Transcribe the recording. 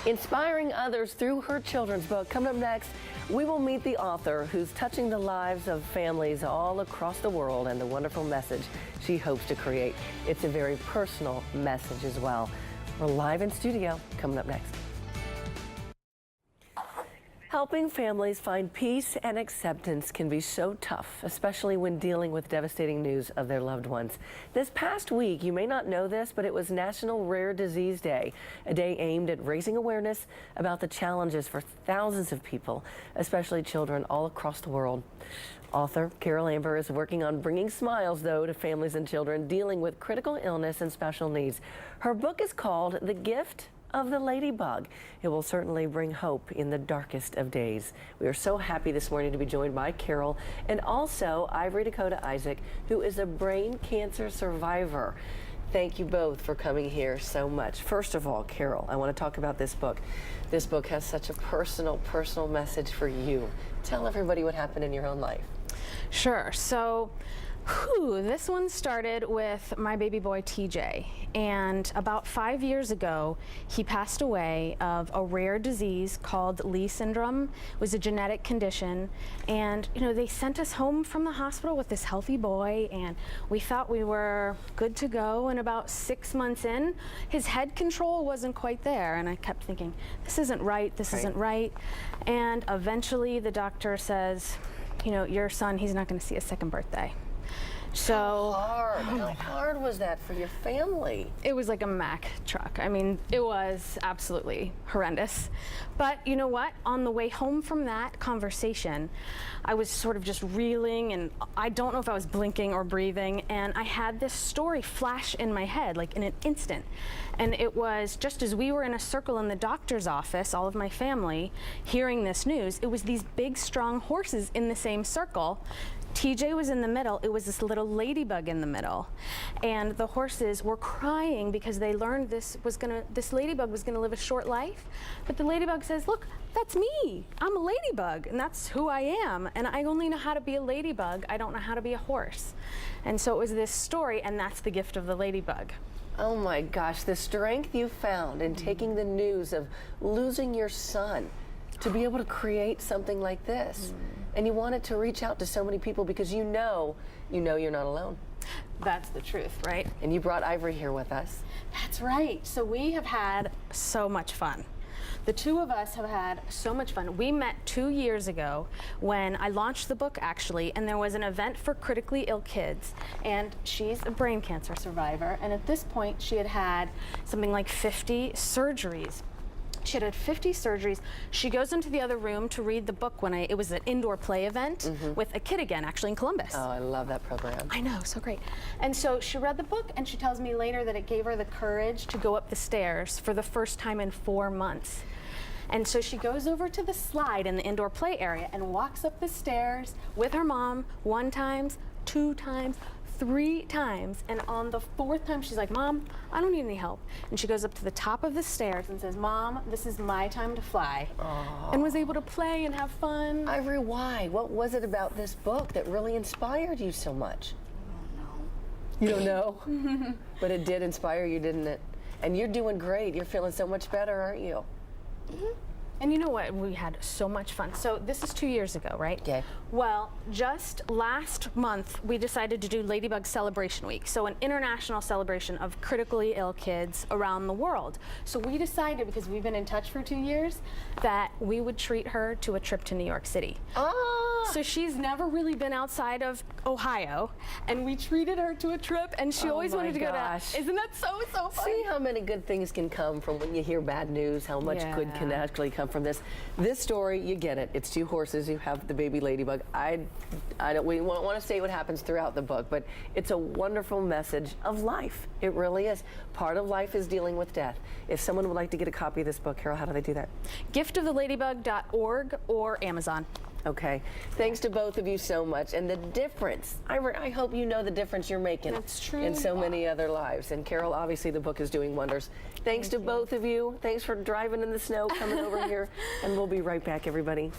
inspiring others through her children's book. Coming up next, we will meet the author who's touching the lives of families all across the world and the wonderful message she hopes to create. It's a very personal message as well. We're live in studio. Coming up next. Helping families find peace and acceptance can be so tough, especially when dealing with devastating news of their loved ones. This past week, you may not know this, but it was National Rare Disease Day, a day aimed at raising awareness about the challenges for thousands of people, especially children all across the world. Author Carole Amber is working on bringing smiles, though, to families and children dealing with critical illness and special needs. Her book is called The Gift of the Ladybug. It will certainly bring hope in the darkest of days. We are so happy this morning to be joined by Carole and also Ivory Isaac, who is a brain cancer survivor. Thank you both for coming here so much. First of all, Carole, I want to talk about this book. This book has such a personal message for you. Tell everybody what happened in your own life. Sure. So, this one started with my baby boy TJ, and about 5 years ago he passed away of a rare disease called Lee syndrome. It was a genetic condition, and they sent us home from the hospital with this healthy boy, and we thought we were good to go. And about 6 months in, his head control wasn't quite there, and I kept thinking, this isn't right, this isn't right. And eventually the doctor says, your son, he's not going to see his second birthday. So how hard was that for your family? It was like a Mack truck. I mean, it was absolutely horrendous. But you know what? On the way home from that conversation, I was sort of just reeling, and I don't know if I was blinking or breathing, and I had this story flash in my head, like in an instant. And it was just as we were in a circle in the doctor's office, all of my family, hearing this news, it was these big, strong horses in the same circle. TJ was in the middle. It was this little ladybug in the middle, and the horses were crying because they learned this ladybug was gonna live a short life. But the ladybug says, "Look, that's me. I'm a ladybug, and that's who I am. And I only know how to be a ladybug. I don't know how to be a horse." And so it was this story, and that's the gift of the ladybug. Oh my gosh, the strength you found in taking the news of losing your son to be able to create something like this. And you wanted to reach out to so many people because you know you're not alone. That's the truth, right? And you brought Ivory here with us. That's right. So we have had so much fun. The two of us have had so much fun. We met 2 years ago when I launched the book, actually, and there was an event for critically ill kids, and she's a brain cancer survivor, and at this point she had had something like 50 surgeries. She had 50 surgeries. She goes into the other room to read the book when it was an indoor play event with a kid again, actually in Columbus. Oh, I love that program. I know, so great. And so she read the book, and she tells me later that it gave her the courage to go up the stairs for the first time in 4 months. And so she goes over to the slide in the indoor play area and walks up the stairs with her mom 1 time, 2 times, 3 times, and on the 4th time she's like, "Mom, I don't need any help." And she goes up to the top of the stairs and says, "Mom, this is my time to fly." Aww. And was able to play and have fun. Ivory, why? What was it about this book that really inspired you so much? I don't know. You don't know? But it did inspire you, didn't it? And you're doing great. You're feeling so much better, aren't you? And you know what? We had so much fun. So this is 2 years ago, right? Yeah. Well, just last month, we decided to do Ladybug Celebration Week, so an international celebration of critically ill kids around the world. So we decided, because we've been in touch for 2 years, that we would treat her to a trip to New York City. Ah! So she's never really been outside of Ohio, and we treated her to a trip, and she always wanted to go to. Isn't that so fun? See how many good things can come from when you hear bad news, how much good can actually come from this. This story, you get it. It's 2 horses who have the baby ladybug. We want to say what happens throughout the book, but it's a wonderful message of life. It really is. Part of life is dealing with death. If someone would like to get a copy of this book, Carole, how do they do that? GiftOfTheLadybug.org or Amazon. Okay. Thanks to both of you so much. And the difference, I hope you know the difference you're making. That's true. In so many other lives. And Carole, obviously the book is doing wonders. Thanks to both of you. Thanks for driving in the snow, coming over here. And we'll be right back, everybody.